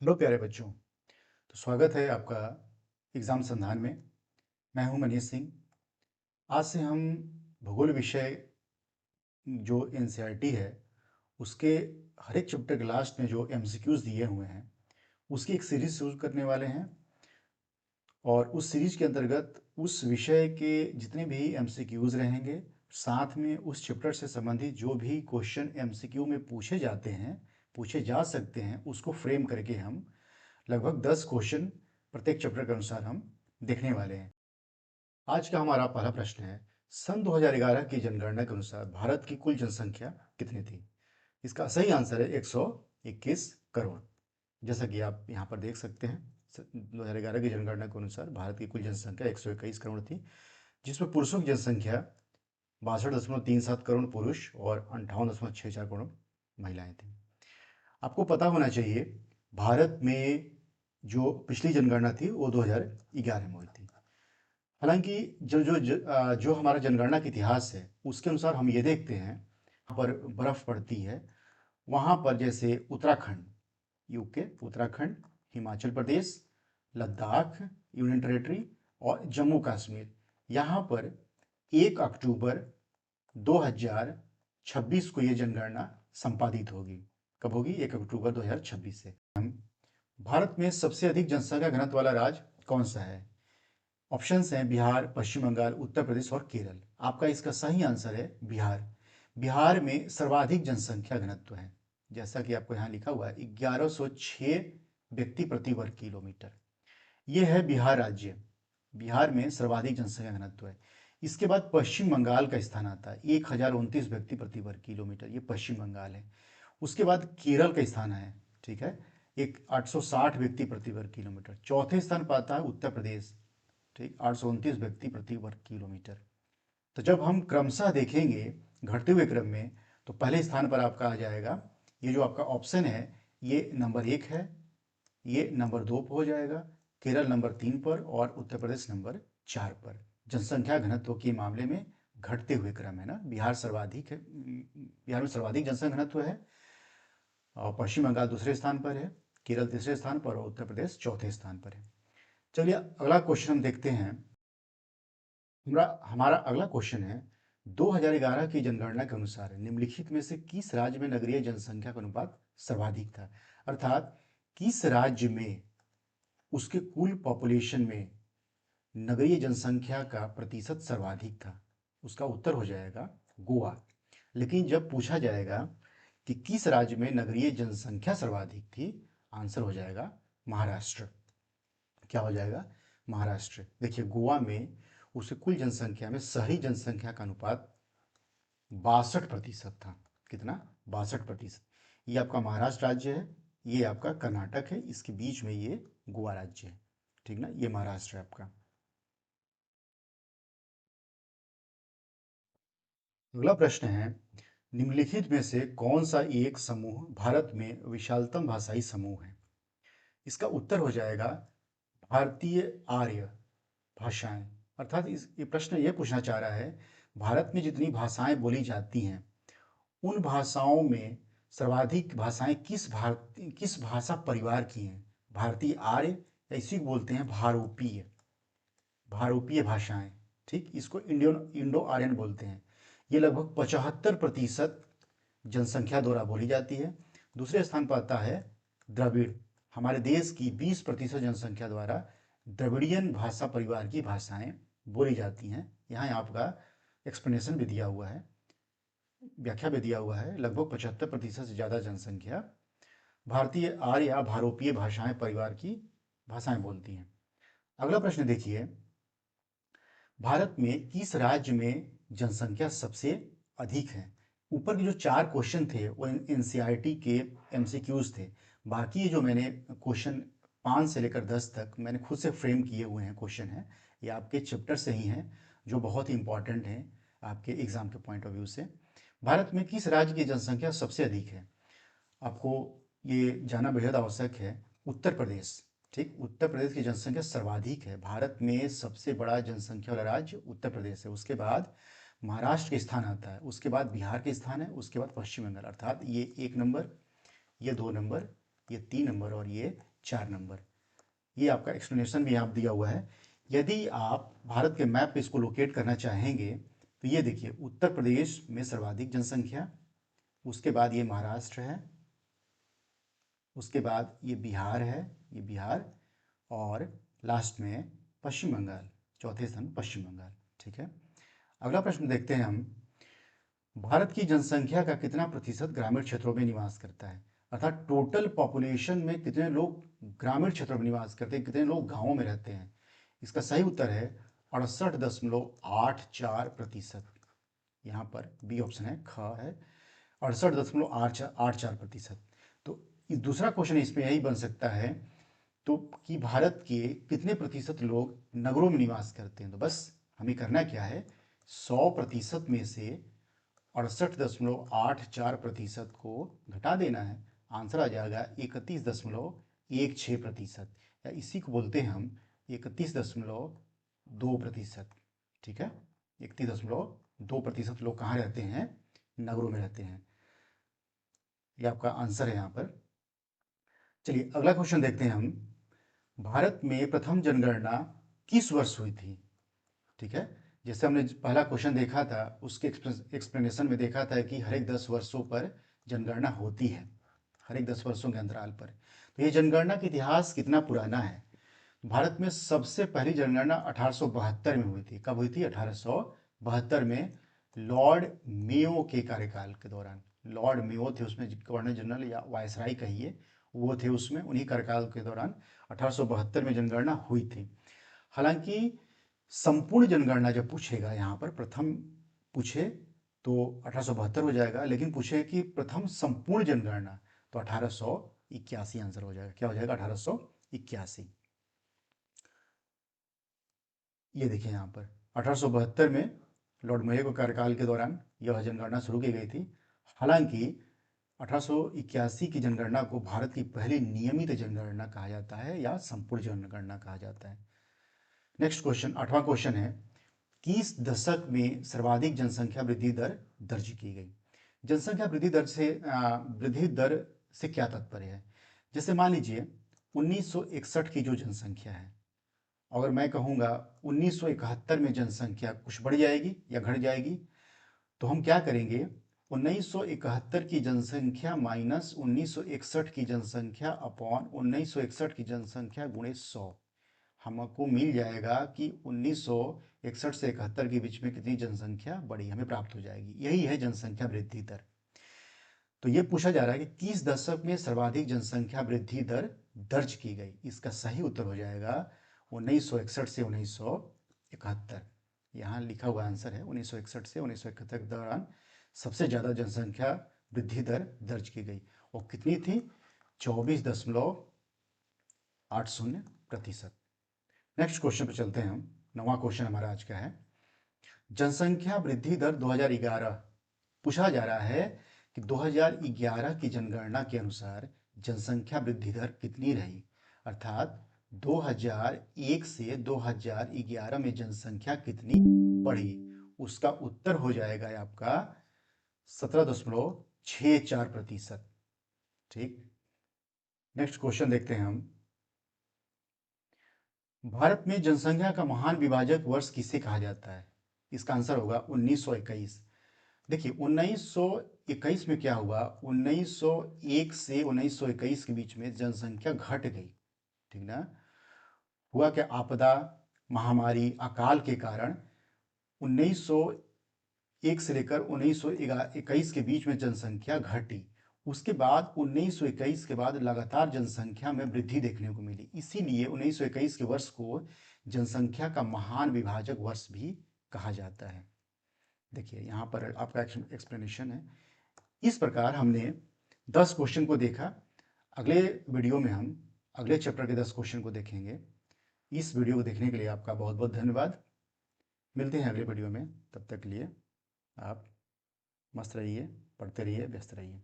Hello प्यारे बच्चों। तो स्वागत है आपका एग्ज़ाम संधान में। मैं हूं मनीष सिंह। आज से हम भूगोल विषय जो एनसीईआरटी है उसके हर एक चैप्टर के लास्ट में जो एमसीक्यूज़ दिए हुए हैं उसकी एक सीरीज़ शुरू करने वाले हैं। और उस सीरीज़ के अंतर्गत उस विषय के जितने भी एमसीक्यूज़ रहेंगे, साथ में उस चैप्टर से संबंधित जो भी क्वेश्चन एमसीक्यू में पूछे जाते हैं, पूछे जा सकते हैं, उसको फ्रेम करके हम लगभग 10 क्वेश्चन प्रत्येक चैप्टर के अनुसार हम देखने वाले हैं। आज का हमारा पहला प्रश्न है, सन 2011 की जनगणना के अनुसार भारत की कुल जनसंख्या कितनी थी? इसका सही आंसर है 121 करोड़। जैसा कि आप यहाँ पर देख सकते हैं, 2011 की जनगणना के अनुसार भारत की कुल जनसंख्या 121 करोड़ थी, जिसमें पुरुषों की जनसंख्या 62.37 करोड़ पुरुष और 58.64 करोड़ महिलाएं थी। आपको पता होना चाहिए, भारत में जो पिछली जनगणना थी वो 2011 में हुई थी। हालांकि जो हमारा जनगणना का इतिहास है उसके अनुसार हम ये देखते हैं, यहाँ पर बर्फ पड़ती है, वहाँ पर जैसे Uttarakhand, UK, Uttarakhand, Himachal Pradesh, Ladakh, union territory और जम्मू कश्मीर, यहाँ पर 1 अक्टूबर 2026 को ये जनगणना संपादित होगी। कब होगी? 1 अक्टूबर 2026 से। भारत में सबसे अधिक जनसंख्या घनत्व वाला राज्य कौन सा है? ऑप्शंस हैं बिहार, पश्चिम बंगाल, उत्तर प्रदेश और केरल। आपका इसका सही आंसर है बिहार। बिहार में सर्वाधिक जनसंख्या घनत्व है, जैसा कि आपको यहाँ लिखा हुआ है 1106 व्यक्ति प्रति वर्ग किलोमीटर। ये है बिहार राज्य। बिहार में सर्वाधिक जनसंख्या घनत्व है। इसके बाद पश्चिम बंगाल का स्थान आता है, 1029 व्यक्ति प्रति वर्ग किलोमीटर, ये पश्चिम बंगाल है। उसके बाद केरल का स्थान है, ठीक है, एक 860 व्यक्ति प्रति वर्ग किलोमीटर। चौथे स्थान पर आता है उत्तर प्रदेश, ठीक, 829 व्यक्ति प्रति वर्ग किलोमीटर। तो जब हम क्रमशः देखेंगे घटते हुए क्रम में, तो पहले स्थान पर आपका आ जाएगा, ये जो आपका ऑप्शन है ये नंबर 1 है, ये नंबर 2 पर हो जाएगा, केरल नंबर 3 पर और उत्तर प्रदेश नंबर 4 पर। जनसंख्या घनत्व के मामले में घटते हुए क्रम है ना, बिहार सर्वाधिक है, बिहार में सर्वाधिक जनसंख्या घनत्व है और पश्चिम बंगाल दूसरे स्थान पर है, केरल तीसरे स्थान पर और उत्तर प्रदेश चौथे स्थान पर है। चलिए अगला क्वेश्चन हम देखते हैं। हमारा अगला क्वेश्चन है, 2011 की जनगणना के अनुसार निम्नलिखित में से किस राज्य में नगरीय जनसंख्या का अनुपात सर्वाधिक था? अर्थात किस राज्य में उसके कुल पॉपुलेशन में नगरीय जनसंख्या का प्रतिशत सर्वाधिक था? उसका उत्तर हो जाएगा गोवा। लेकिन जब पूछा जाएगा कि किस राज्य में नगरीय जनसंख्या सर्वाधिक थी, आंसर हो जाएगा महाराष्ट्र। क्या हो जाएगा? महाराष्ट्र। देखिए गोवा में उसकी कुल जनसंख्या में शहरी जनसंख्या का अनुपात 62% था। कितना? 62%। ये आपका महाराष्ट्र राज्य है, ये आपका कर्नाटक है, इसके बीच में ये गोवा राज्य है, ठीक ना, ये महाराष्ट्र है आपका। अगला प्रश्न है, निम्नलिखित में से कौन सा एक समूह भारत में विशालतम भाषाई समूह है? इसका उत्तर हो जाएगा भारतीय आर्य भाषाएं। अर्थात ये प्रश्न ये पूछना चाह रहा है, भारत में जितनी भाषाएं बोली जाती हैं उन भाषाओं में सर्वाधिक भाषाएं किस भाषा परिवार की हैं? भारतीय आर्य, या इसी को बोलते हैं भारोपीय, भारोपीय भाषाएं, ठीक, इसको इंडो आर्यन बोलते हैं। ये लगभग 75% जनसंख्या द्वारा बोली जाती है। दूसरे स्थान पर आता है द्रविड़। हमारे देश की 20% जनसंख्या द्वारा द्रविड़ियन भाषा परिवार की भाषाएं बोली जाती हैं। यहाँ आपका एक्सप्लेनेशन भी दिया हुआ है, व्याख्या भी दिया हुआ है। लगभग 75% से ज़्यादा जनसंख्या भारतीय आर्य या भारोपीय भाषाएं परिवार की भाषाएं बोलती हैं। अगला प्रश्न देखिए, भारत में किस राज्य में जनसंख्या सबसे अधिक है? ऊपर के जो 4 क्वेश्चन थे वो एनसीईआरटी के एमसीक्यूज थे। बाकी ये जो मैंने क्वेश्चन 5 से लेकर 10 तक मैंने खुद से फ्रेम किए हुए हैं क्वेश्चन हैं, ये आपके चैप्टर से ही हैं, जो बहुत ही इंपॉर्टेंट हैं आपके एग्जाम के पॉइंट ऑफ व्यू से। भारत में किस राज्य की जनसंख्या सबसे अधिक है? आपको ये जानना बेहद आवश्यक है। उत्तर प्रदेश, ठीक, उत्तर प्रदेश की जनसंख्या सर्वाधिक है। भारत में सबसे बड़ा जनसंख्या वाला राज्य उत्तर प्रदेश है। उसके बाद महाराष्ट्र के स्थान आता है, उसके बाद बिहार के स्थान है, उसके बाद पश्चिम बंगाल। अर्थात ये 1 नंबर, ये 2 नंबर, ये 3 नंबर और ये 4 नंबर। ये आपका एक्सप्लेनेशन भी यहाँ दिया हुआ है। यदि आप भारत के मैप पे इसको लोकेट करना चाहेंगे तो ये देखिए, उत्तर प्रदेश में सर्वाधिक जनसंख्या, उसके बाद ये महाराष्ट्र है, उसके बाद ये बिहार है, ये बिहार, और लास्ट में पश्चिम बंगाल, चौथे स्थान पश्चिम बंगाल। ठीक है, अगला प्रश्न देखते हैं हम। भारत की जनसंख्या का कितना प्रतिशत ग्रामीण क्षेत्रों में निवास करता है? अर्थात टोटल पॉपुलेशन में कितने लोग ग्रामीण क्षेत्रों में निवास करते हैं, कितने लोग गाँवों में रहते हैं? इसका सही उत्तर है 68.84%। यहाँ पर बी ऑप्शन है, ख है 68.84%। तो दूसरा क्वेश्चन इसमें यही बन सकता है, तो कि भारत के कितने प्रतिशत लोग नगरों में निवास करते हैं? तो बस हमें करना क्या है, 100% में से 68.84% को घटा देना है, आंसर आ जाएगा 31.16%, या इसी को बोलते हैं हम 31.2%। ठीक है, 31.2% लोग कहाँ रहते हैं? नगरों में रहते हैं। ये आपका आंसर है यहाँ पर। चलिए अगला क्वेश्चन देखते हैं हम। भारत में प्रथम जनगणना किस वर्ष हुई थी? ठीक है, जैसे हमने पहला क्वेश्चन देखा था, उसके एक्सप्लेनेशन में देखा था कि हर एक 10 वर्षों पर जनगणना होती है, हर एक 10 वर्षों के अंतराल पर। तो ये जनगणना का इतिहास कितना पुराना है? भारत में सबसे पहली जनगणना 1872 में हुई थी। कब हुई थी? 1872 में, लॉर्ड मेयो के कार्यकाल के दौरान। लॉर्ड मेयो थे उसमें गवर्नर जनरल, या वायसराय कहिए, वो थे उसमें, उन्हीं कार्यकाल के दौरान 1872 में जनगणना हुई थी। हालांकि संपूर्ण जनगणना जब पूछेगा, यहाँ पर प्रथम पूछे तो 1872 हो जाएगा, लेकिन पूछे कि प्रथम संपूर्ण जनगणना, तो 1881 आंसर हो जाएगा। क्या हो जाएगा? 1881। ये देखिए यहाँ पर 1872 में लॉर्ड मेयो के कार्यकाल के दौरान यह जनगणना शुरू की गई थी। हालांकि 1881 की जनगणना को भारत की पहली नियमित जनगणना कहा जाता है, या संपूर्ण जनगणना कहा जाता है। नेक्स्ट क्वेश्चन, 8वां क्वेश्चन है, किस दशक में सर्वाधिक जनसंख्या वृद्धि दर दर्ज की गई? जनसंख्या वृद्धि दर से क्या तात्पर्य है? जैसे मान लीजिए 1961 की जो जनसंख्या है, अगर मैं कहूँगा 1971 में जनसंख्या कुछ बढ़ जाएगी या घट जाएगी, तो हम क्या करेंगे, 1971 की जनसंख्या माइनस 1961 की जनसंख्या अपॉन 1961 की जनसंख्या गुणे 100, हमको मिल जाएगा कि 1961 से 71 के बीच में कितनी जनसंख्या बढ़ी, हमें प्राप्त हो जाएगी। यही है जनसंख्या वृद्धि दर। तो ये पूछा जा रहा है कि किस दशक में सर्वाधिक जनसंख्या वृद्धि दर दर्ज की गई? इसका सही उत्तर हो जाएगा 1961 से 1971। यहाँ लिखा हुआ आंसर है 1961 से 1971 के दौरान सबसे ज़्यादा जनसंख्या वृद्धि दर दर्ज की गई, और कितनी थी? 24.80%। नेक्स्ट क्वेश्चन पे चलते हैं हम। 9वां क्वेश्चन हमारा आज का है, जनसंख्या वृद्धि दर 2011। पूछा जा रहा है कि 2011 की जनगणना के अनुसार जनसंख्या वृद्धि दर कितनी रही? अर्थात 2001 से 2011 में जनसंख्या कितनी बढ़ी? उसका उत्तर हो जाएगा आपका 17.64%। ठीक, नेक्स्ट क्वेश्चन देखते हैं हम। भारत में जनसंख्या का महान विभाजक वर्ष किसे कहा जाता है? इसका आंसर होगा 1921। देखिए 1921 में क्या हुआ, 1901 से 1921 के बीच में जनसंख्या घट गई। ठीक ना, हुआ क्या, आपदा, महामारी, अकाल के कारण 1901 से लेकर 1921 के बीच में जनसंख्या घटी। उसके बाद 1921 के बाद लगातार जनसंख्या में वृद्धि देखने को मिली, इसीलिए 1921 के वर्ष को जनसंख्या का महान विभाजक वर्ष भी कहा जाता है। देखिए यहाँ पर आपका एक्सप्लेनेशन है। इस प्रकार हमने 10 क्वेश्चन को देखा। अगले वीडियो में हम अगले चैप्टर के 10 क्वेश्चन को देखेंगे। इस वीडियो को देखने के लिए आपका बहुत बहुत धन्यवाद। मिलते हैं अगले वीडियो में, तब तक के लिए आप मस्त रहिए, पढ़ते रहिए, व्यस्त रहिए।